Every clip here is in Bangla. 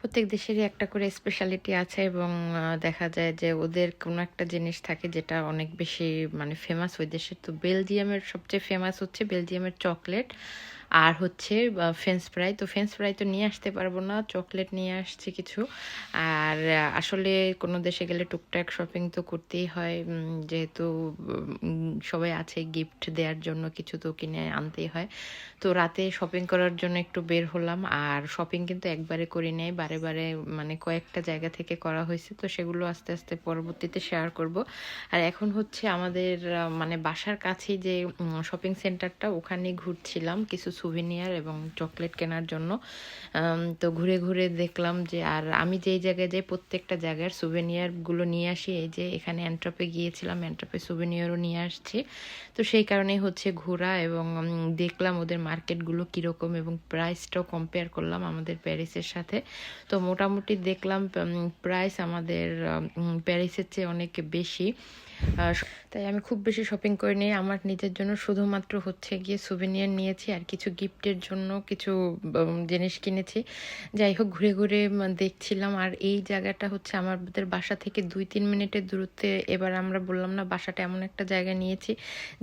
প্রত্যেক দেশেরই একটা করে স্পেশালিটি আছে এবং দেখা যায় যে ওদের কোনো একটা জিনিস থাকে যেটা অনেক বেশি মানে ফেমাস ওই দেশে। তো বেলজিয়ামের সবচেয়ে ফেমাস হচ্ছে বেলজিয়ামের চকলেট আর হচ্ছে ফ্রেঞ্চ ফ্রাই। তো ফ্রেঞ্চ ফ্রাই তো নিয়ে আসতে পারবো না, চকলেট নিয়ে আসছি কিছু। আর আসলে কোনো দেশে গেলে টুকটাক শপিং তো করতেই হয়, যেহেতু সবাই আছে গিফট দেওয়ার জন্য কিছু তো কিনে আনতেই হয়। তো রাতে শপিং করার জন্য একটু বের হলাম। আর শপিং কিন্তু একবারে করি নাই, বারে বারে মানে কয়েকটা জায়গা থেকে করা হয়েছে। তো সেগুলো আস্তে আস্তে পরবর্তীতে শেয়ার করব। আর এখন হচ্ছে আমাদের মানে বাসার কাছেই যে শপিং সেন্টারটা, ওখানে ঘুরছিলাম কিছু সুভিনিয়ার এবং চকলেট কেনার জন্য। তো ঘুরে ঘুরে দেখলাম যে, আর আমি যেই জায়গায় যাই প্রত্যেকটা জায়গার সুভিনিয়ারগুলো নিয়ে আসি। এই যে এখানে অ্যান্ট্রপে গিয়েছিলাম, অ্যান্ট্রপে সুভিনিয়ারও নিয়ে আসছি। তো সেই কারণেই হচ্ছে ঘোরা এবং দেখলাম ওদের মার্কেটগুলো কীরকম এবং প্রাইসটাও কম্পেয়ার করলাম আমাদের প্যারিসের সাথে। তো মোটামুটি দেখলাম প্রাইস আমাদের প্যারিসের চেয়ে অনেক বেশি। তাই আমি খুব বেশি শপিং করে নিই আমার নিজের জন্য, শুধুমাত্র হচ্ছে গিয়ে সুভেনিয়ার নিয়েছি আর কিছু গিফটের জন্য কিছু জিনিস কিনেছি। যাই হোক, ঘুরে ঘুরে দেখছিলাম। আর এই জায়গাটা হচ্ছে আমাদের বাসা থেকে 2-3 মিনিটের দূরত্বে। এবার আমরা বললাম না, বাসাটা এমন একটা জায়গায় নিয়েছি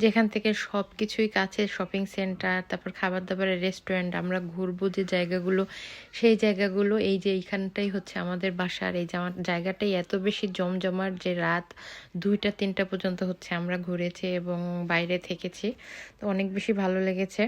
যেখান থেকে সব কিছুই কাছে, শপিং সেন্টার, তারপর খাবার দাবারের রেস্টুরেন্ট। আমরা ঘুরবো যে জায়গাগুলো, সেই জায়গাগুলো এই যে এইখানটাই হচ্ছে আমাদের বাসার। এই জায়গাটাই এত বেশি জমজমাট যে রাত 2টা-3টা পর্যন্ত হচ্ছে আমরা ঘুরেছি এবং বাইরে থেকেছি। তো অনেক বেশি ভালো লেগেছে।